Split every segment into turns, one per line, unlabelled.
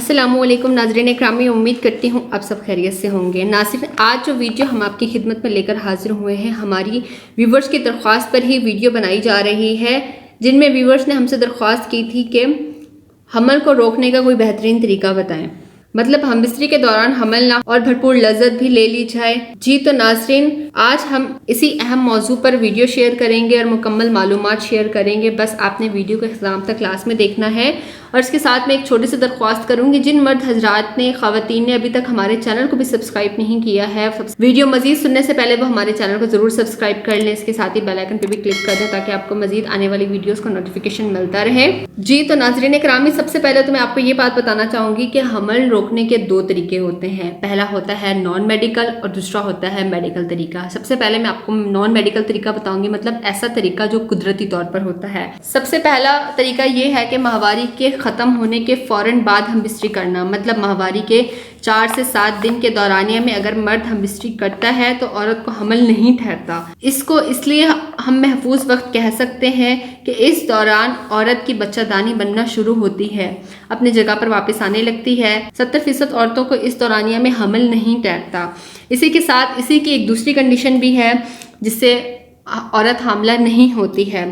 अस्सलाम वालेकुम नाज़रीन इकरामी, उम्मीद करती हूँ आप सब खैरियत से होंगे। नाज़रीन, आज जो वीडियो हम आपकी खिदमत में लेकर हाजिर हुए हैं, हमारी व्यूवर्स की दरख्वास्त पर ही वीडियो बनाई जा रही है, जिनमें व्यूवर्स ने हमसे दरख्वास्त की थी कि हमल को रोकने का कोई बेहतरीन तरीका बताएं, मतलब हम बिस्तरी के दौरान हमल ना और भरपूर लज़्ज़त भी ले ली जाए। जी तो नाज़रीन, आज हम इसी अहम मौजू पर वीडियो शेयर करेंगे और मुकम्मल मालूमात शेयर करेंगे। बस आपने वीडियो को इख्तिताम तक क्लास में देखना है। और इसके साथ मैं एक छोटी सी दरख्वास्त करूंगी, जिन मर्द हजरात ने खवातीन ने अभी तक हमारे चैनल को भी सब्सक्राइब नहीं किया है, वीडियो मजीद सुनने से पहले वो हमारे चैनल को ज़रूर सब्सक्राइब कर लें। इसके साथ ही बेल आइकन पे भी क्लिक कर दें ताकि आपको मजीद आने वाली वीडियोस का नोटिफिकेशन मिलता रहे। जी तो नाज़रीन करामी, सबसे पहले तो मैं आपको ये बात बताना चाहूँगी कि हमल रोकने के दो तरीके होते हैं। पहला होता है नॉन मेडिकल और दूसरा होता है मेडिकल तरीका। सबसे पहले मैं आपको नॉन मेडिकल तरीका बताऊंगी, मतलब ऐसा तरीका जो कुदरती तौर पर होता है। सबसे पहला तरीका ये है कि माहवारी के ख़त्म होने के फ़ौरन बाद हम बिस्तरी करना, मतलब माहवारी के 4 से 7 दिन के दौरानिया में अगर मर्द हम बिस्तरी करता है तो औरत को हमल नहीं ठहरता। इसको इसलिए हम महफूज वक्त कह सकते हैं कि इस दौरान औरत की बच्चादानी बनना शुरू होती है, अपनी जगह पर वापस आने लगती है। 70% औरतों को इस दौरानिया में हमल नहीं ठहरता। इसी के साथ इसी की एक दूसरी कंडीशन भी है जिससे औरत हामला नहीं होती है।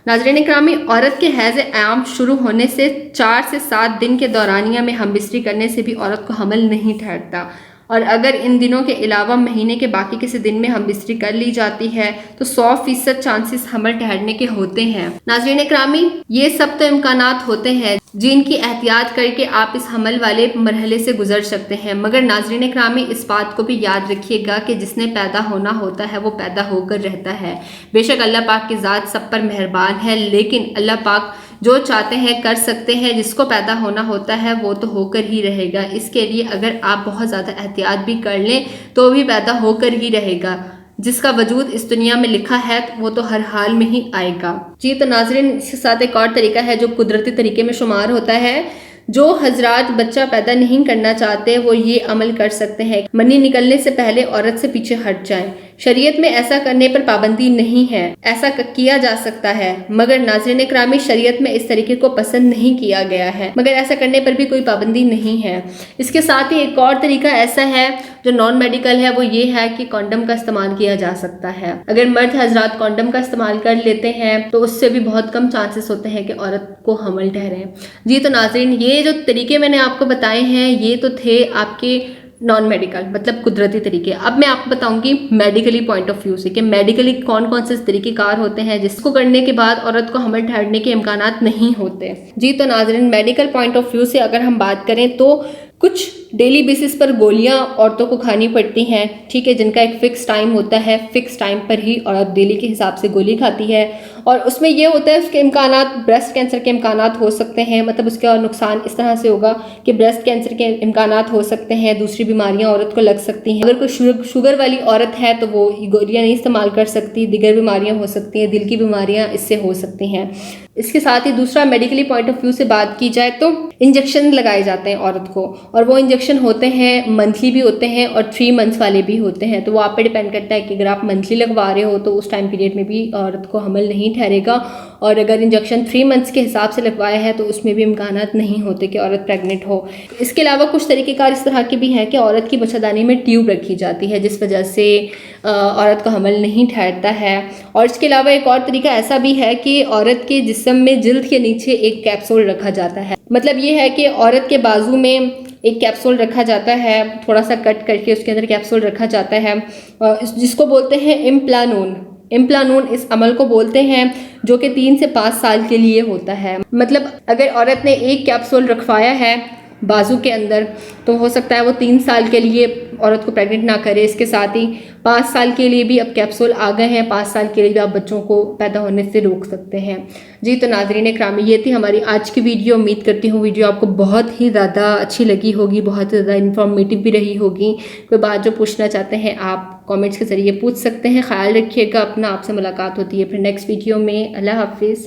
नाज़रीन इकरामी, औरत के हैज़ आम शुरू होने से 4 से 7 दिन के दौरानिया में हम बिस्तरी करने से भी औरत को हमल नहीं ठहरता, और अगर इन दिनों के अलावा महीने के बाकी किसी दिन में हम बिस्तरी कर ली जाती है तो 100% चांसेस हमल ठहरने के होते हैं। नाज़रीन इकरामी, ये सब तो इम्कानात होते हैं जिनकी एहतियात करके आप इस हमल वाले मरहले से गुजर सकते हैं, मगर नाज़रीन इकरामी इस बात को भी याद रखिएगा कि जिसने पैदा होना होता है वो पैदा होकर रहता है। बेशक अल्लाह पाक की ज़ात सब पर मेहरबान है, लेकिन अल्लाह पाक जो चाहते हैं कर सकते हैं। जिसको पैदा होना होता है वो तो होकर ही रहेगा। इसके लिए अगर आप बहुत ज़्यादा एहतियात भी कर लें तो भी पैदा होकर ही रहेगा। जिसका वजूद इस दुनिया में लिखा है वो तो हर हाल में ही आएगा। जी तो नाज़रीन, इसके साथ एक और तरीका है जो कुदरती तरीके में शुमार होता है। जो हजरात बच्चा पैदा नहीं करना चाहते वो ये अमल कर सकते हैं, मनी निकलने से पहले औरत से पीछे हट जाएं। शरीयत में ऐसा करने पर पाबंदी नहीं है, ऐसा किया जा सकता है, मगर नाज़रीन इकरामी शरीयत में इस तरीके को पसंद नहीं किया गया है, मगर ऐसा करने पर भी कोई पाबंदी नहीं है। इसके साथ ही एक और तरीका ऐसा है जो नॉन मेडिकल है, वो ये है कि कॉन्डम का इस्तेमाल किया जा सकता है। अगर मर्द हजरात कॉन्डम का इस्तेमाल कर लेते हैं तो उससे भी बहुत कम चांसेस होते हैं कि औरत को हमल ठहरे। जी तो नाज़रीन, ये जो तरीके मैंने आपको बताए हैं ये तो थे आपके नॉन मेडिकल, मतलब कुदरती तरीके। अब मैं आपको बताऊंगी मेडिकली पॉइंट ऑफ व्यू से कि मेडिकली कौन कौन से तरीके कार होते हैं जिसको करने के बाद औरत को हमल ठहरने के इम्कानात नहीं होते। जी तो नाज़रीन, मेडिकल पॉइंट ऑफ व्यू से अगर हम बात करें तो कुछ डेली बेसिस पर गोलियां औरतों को खानी पड़ती हैं, ठीक है, जिनका एक फ़िक्स टाइम होता है। फ़िक्स टाइम पर ही औरत डेली के हिसाब से गोली खाती है, और उसमें ये होता है उसके इम्कानात ब्रेस्ट कैंसर के इम्कानात हो सकते हैं, मतलब उसका नुकसान इस तरह से होगा कि ब्रेस्ट कैंसर के इम्कानात हो सकते हैं, दूसरी बीमारियां औरत को लग सकती हैं। अगर कोई शुगर वाली औरत है तो वो गोलियाँ नहीं इस्तेमाल कर सकती, दीगर बीमारियाँ हो सकती हैं, दिल की बीमारियाँ इससे हो सकती हैं। इसके साथ ही दूसरा मेडिकली पॉइंट ऑफ व्यू से बात की जाए तो इंजेक्शन लगाए जाते हैं औरत को, और वो इंजेक्शन होते हैं मंथली भी होते हैं और 3 मंथ्स वाले भी होते हैं। तो वो आप पे डिपेंड करता है कि अगर आप मंथली लगवा रहे हो तो उस टाइम पीरियड में भी औरत को हमल नहीं ठहरेगा, और अगर इंजेक्शन 3 मंथ्स के हिसाब से लगवाया है तो उसमें भी इम्कानात नहीं होते कि औरत प्रेग्नेंट हो। इसके अलावा कुछ तरीक़ेकार इस तरह के भी हैं कि औरत की बच्चादानी में ट्यूब रखी जाती है जिस वजह से औरत को हमल नहीं ठहरता है। और इसके अलावा एक और तरीका ऐसा भी है कि औरत के जिस्म में जिल्द के नीचे एक कैप्सूल रखा जाता है, मतलब ये है कि औरत के बाजू में एक कैप्सूल रखा जाता है, थोड़ा सा कट करके उसके अंदर कैप्सूल रखा जाता है, जिसको बोलते हैं इम्प्लानून इस अमल को बोलते हैं, जो कि 3 से 5 साल के लिए होता है। मतलब अगर औरत ने एक कैप्सूल रखवाया है बाजू के अंदर तो हो सकता है वो 3 साल के लिए औरत को प्रेग्नेंट ना करे। इसके साथ ही 5 साल के लिए भी अब कैप्सूल आ गए हैं, 5 साल के लिए भी आप बच्चों को पैदा होने से रोक सकते हैं। जी तो नाज़रीन इकरामी, ये थी हमारी आज की वीडियो। उम्मीद करती हूँ वीडियो आपको बहुत ही ज़्यादा अच्छी लगी होगी, बहुत ज़्यादा इन्फॉर्मेटिव भी रही होगी। कोई बात जो पूछना चाहते हैं आप कमेंट्स के ज़रिए पूछ सकते हैं। ख्याल रखिएगा अपना, आपसे मुलाकात होती है फिर नेक्स्ट वीडियो में। अल्लाह हाफिज़।